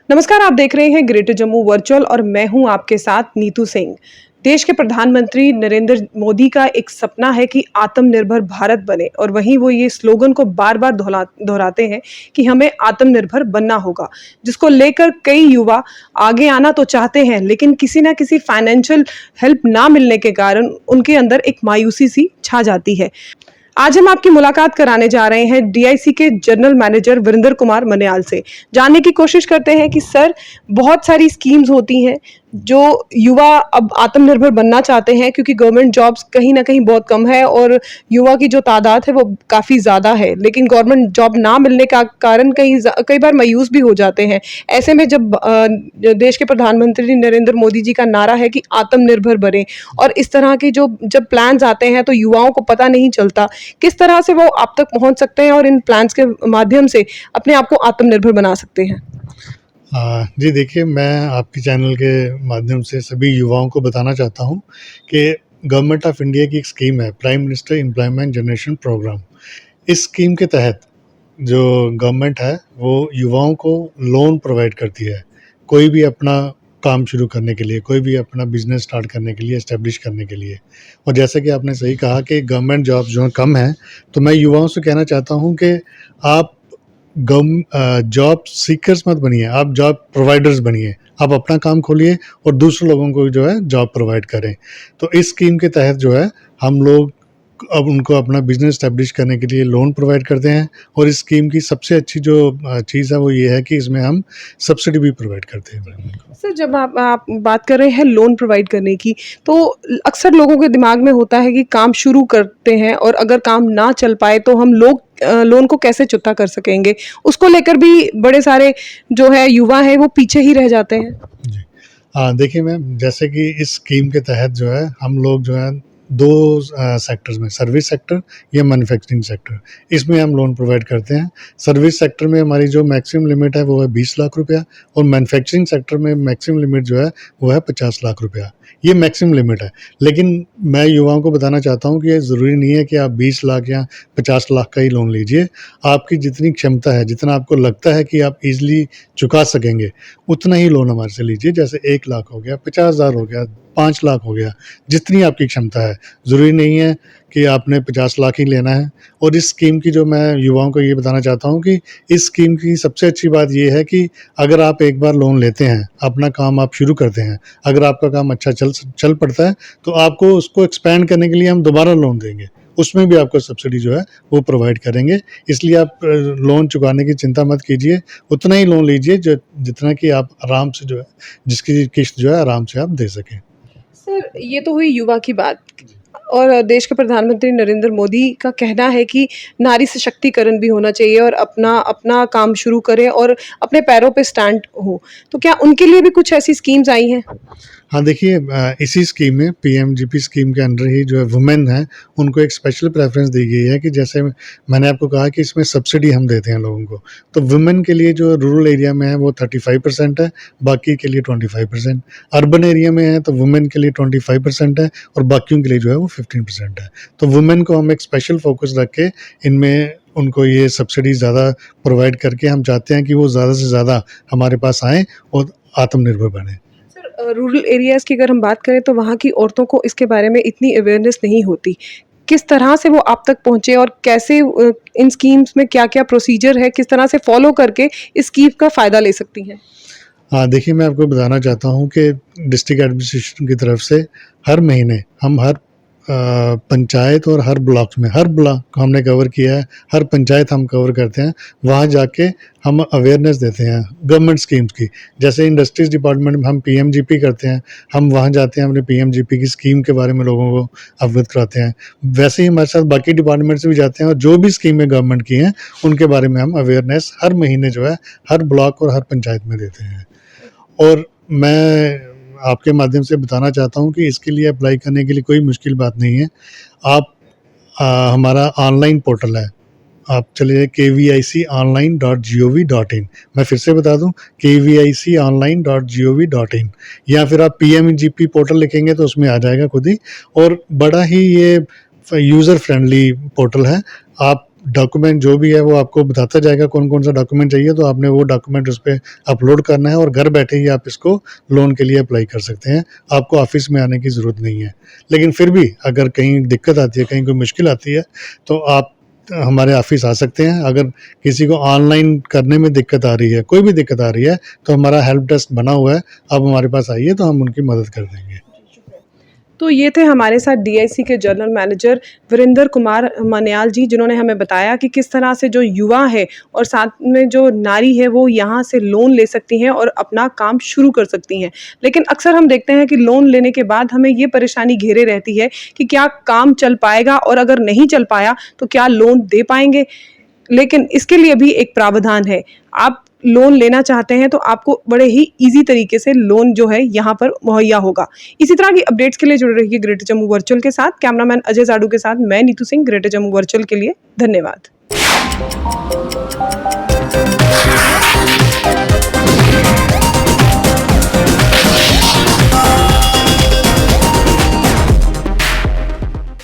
नमस्कार, आप देख रहे हैं ग्रेटर जम्मू वर्चुअल और मैं हूं आपके साथ नीतू सिंह। देश के प्रधानमंत्री नरेंद्र मोदी का एक सपना है कि आत्मनिर्भर भारत बने और वहीं वो ये स्लोगन को बार-बार दोहराते हैं कि हमें आत्मनिर्भर बनना होगा, जिसको लेकर कई युवा आगे आना तो चाहते हैं, लेकिन किसी न किसी फाइनेंशियल हेल्प ना मिलने के कारण उनके अंदर एक मायूसी सी छा जाती है। आज हम आपकी मुलाकात कराने जा रहे हैं डीआईसी के जनरल मैनेजर वीरेंद्र कुमार मन्याल से। जानने की कोशिश करते हैं कि सर, बहुत सारी स्कीम्स होती हैं जो युवा अब आत्मनिर्भर बनना चाहते हैं, क्योंकि गवर्नमेंट जॉब्स कहीं न कहीं बहुत कम है और युवा की जो तादाद है वो काफ़ी ज़्यादा है। लेकिन गवर्नमेंट जॉब ना मिलने का कारण कई बार मायूस भी हो जाते हैं। ऐसे में जब देश के प्रधानमंत्री नरेंद्र मोदी जी का नारा है कि आत्मनिर्भर बनें और इस तरह के जो जब प्लान्स आते हैं तो युवाओं को पता नहीं चलता किस तरह से वो आप तक पहुँच सकते हैं और इन प्लान्स के माध्यम से अपने आप को आत्मनिर्भर बना सकते हैं। जी देखिए, मैं आपके चैनल के माध्यम से सभी युवाओं को बताना चाहता हूँ कि गवर्नमेंट ऑफ इंडिया की एक स्कीम है, prime minister employment generation programme. इस स्कीम के तहत जो गवर्नमेंट है वो युवाओं को लोन प्रोवाइड करती है, कोई भी अपना काम शुरू करने के लिए, कोई भी अपना बिजनेस स्टार्ट करने के लिए, एस्टेब्लिश करने के लिए। और जैसे कि आपने सही कहा कि गवर्नमेंट जॉब जो है कम है, तो मैं युवाओं से कहना चाहता हूँ कि आप जॉब सीकर्स मत बनिए, आप जॉब प्रोवाइडर्स बनिए। आप अपना काम खोलिए और दूसरे लोगों को जो है जॉब प्रोवाइड करें। तो इस स्कीम के तहत जो है हम लोग अब उनको अपना बिजनेस एस्टेब्लिश करने के लिए लोन प्रोवाइड करते हैं। और इस स्कीम की सबसे अच्छी जो चीज़ है वो ये है कि इसमें हम सब्सिडी भी प्रोवाइड करते हैं। सर, जब आप बात कर रहे हैं लोन प्रोवाइड करने की, तो अक्सर लोगों के दिमाग में होता है कि काम शुरू करते हैं और अगर काम ना चल पाए तो हम लोग लोन को कैसे चुकता कर सकेंगे? उसको लेकर भी बड़े सारे जो है युवा हैं वो पीछे ही रह जाते हैं। जी। हाँ, देखिए मैम, जैसे कि इस स्कीम के तहत जो है हम लोग जो है 2 सेक्टर्स में, सर्विस सेक्टर या मैन्युफैक्चरिंग सेक्टर, इसमें हम लोन प्रोवाइड करते हैं। सर्विस सेक्टर में हमारी जो मैक्सिमम लिमिट है वो है 20 लाख रुपया और मैन्युफैक्चरिंग सेक्टर में मैक्सिमम लिमिट जो है वो है 50 लाख रुपया। ये मैक्सिमम लिमिट है। लेकिन मैं युवाओं को बताना चाहता हूँ कि ये ज़रूरी नहीं है कि आप 20 लाख या 50 लाख का ही लोन लीजिए। आपकी जितनी क्षमता है, जितना आपको लगता है कि आप ईज़िली चुका सकेंगे, उतना ही लोन हमारे से लीजिए। जैसे 1 लाख हो गया, 50,000 हो गया, 5 लाख हो गया, जितनी आपकी क्षमता है। ज़रूरी नहीं है कि आपने 50 लाख ही लेना है। और इस स्कीम की जो मैं युवाओं को ये बताना चाहता हूँ कि इस स्कीम की सबसे अच्छी बात ये है कि अगर आप एक बार लोन लेते हैं, अपना काम आप शुरू करते हैं, अगर आपका काम अच्छा चल पड़ता है, तो आपको उसको एक्सपैंड करने के लिए हम दोबारा लोन देंगे। उसमें भी आपको सब्सिडी जो है वो प्रोवाइड करेंगे। इसलिए आप लोन चुकाने की चिंता मत कीजिए, उतना ही लोन लीजिए जितना कि आप आराम से जो है, जिसकी किश्त जो है आराम से आप दे सकें। सर, ये तो हुई युवा की बात और देश के प्रधानमंत्री नरेंद्र मोदी का कहना है कि नारी सशक्तिकरण भी होना चाहिए और अपना अपना काम शुरू करें और अपने पैरों पे स्टैंड हो। तो क्या उनके लिए भी कुछ ऐसी स्कीम्स आई हैं? हाँ, देखिए, इसी स्कीम में पीएमजीपी स्कीम के अंडर ही जो है वुमेन हैं, उनको एक स्पेशल प्रेफ़रेंस दी गई है कि जैसे मैंने आपको कहा कि इसमें सब्सिडी हम देते हैं लोगों को। तो वुमेन के लिए जो रूरल एरिया में है वो 35% है, बाकी के लिए 25%। अर्बन एरिया में है तो वुमेन के लिए 25% है और बाकियों के लिए जो है वो 15% है। तो वुमेन को हम एक स्पेशल फ़ोकस रख के इनमें उनको ये सब्सिडी ज़्यादा प्रोवाइड करके हम चाहते हैं कि वो ज़्यादा से ज़्यादा हमारे पास आएँ और आत्मनिर्भर बनें। रूरल एरियाज़ की अगर हम बात करें तो वहाँ की औरतों को इसके बारे में इतनी अवेयरनेस नहीं होती। किस तरह से वो आप तक पहुँचे और कैसे इन स्कीम्स में क्या-क्या प्रोसीजर है, किस तरह से फ़ॉलो करके इस स्कीम का फ़ायदा ले सकती हैं? हाँ, देखिए, मैं आपको बताना चाहता हूँ कि डिस्ट्रिक्ट एडमिनिस्ट्रेशन की तरफ से हर महीने हम हर पंचायत और हर ब्लॉक में, हर ब्लॉक हमने कवर किया है, हर पंचायत हम कवर करते हैं। वहाँ जाके हम अवेयरनेस देते हैं गवर्नमेंट स्कीम्स की। जैसे इंडस्ट्रीज़ डिपार्टमेंट में हम पीएमजीपी करते हैं, हम वहाँ जाते हैं अपने पीएमजीपी की स्कीम के बारे में लोगों को अवगत कराते हैं। वैसे ही हमारे साथ बाकी डिपार्टमेंट से भी जाते हैं और जो भी स्कीमें गवर्नमेंट की हैं, उनके बारे में हम अवेयरनेस हर महीने जो है, हर ब्लॉक और हर पंचायत में देते हैं। और मैं आपके माध्यम से बताना चाहता हूँ कि इसके लिए अप्लाई करने के लिए कोई मुश्किल बात नहीं है। आप हमारा ऑनलाइन पोर्टल है, आप चलिए kviconline.gov.in, मैं फिर से बता दूँ kviconline.gov.in, या फिर आप पीएमजीपी पोर्टल लिखेंगे तो उसमें आ जाएगा खुद ही। और बड़ा ही ये यूज़र फ्रेंडली पोर्टल है। आप डॉक्यूमेंट जो भी है वो आपको बताता जाएगा कौन कौन सा डॉक्यूमेंट चाहिए, तो आपने वो डॉक्यूमेंट उस पर अपलोड करना है और घर बैठे ही आप इसको लोन के लिए अप्लाई कर सकते हैं। आपको ऑफिस में आने की ज़रूरत नहीं है। लेकिन फिर भी अगर कहीं दिक्कत आती है, कहीं कोई मुश्किल आती है, तो आप हमारे ऑफिस आ सकते हैं। अगर किसी को ऑनलाइन करने में दिक्कत आ रही है, कोई भी दिक्कत आ रही है, तो हमारा हेल्प डेस्क बना हुआ है, आप हमारे पास आइए तो हम उनकी मदद कर देंगे। तो ये थे हमारे साथ डीआईसी के जनरल मैनेजर वीरेंद्र कुमार मन्याल जी, जिन्होंने हमें बताया कि किस तरह से जो युवा है और साथ में जो नारी है वो यहाँ से लोन ले सकती हैं और अपना काम शुरू कर सकती हैं। लेकिन अक्सर हम देखते हैं कि लोन लेने के बाद हमें ये परेशानी घेरे रहती है कि क्या काम चल पाएगा, और अगर नहीं चल पाया तो क्या लोन दे पाएंगे। लेकिन इसके लिए भी एक प्रावधान है। आप लोन लेना चाहते हैं तो आपको बड़े ही इजी तरीके से लोन जो है यहाँ पर मुहैया होगा। इसी तरह की अपडेट्स के लिए जुड़े रहिए ग्रेटर जम्मू वर्चुअल के साथ। कैमरामैन अजय जाडू के साथ मैं नीतू सिंह, ग्रेटर जम्मू वर्चुअल के लिए धन्यवाद।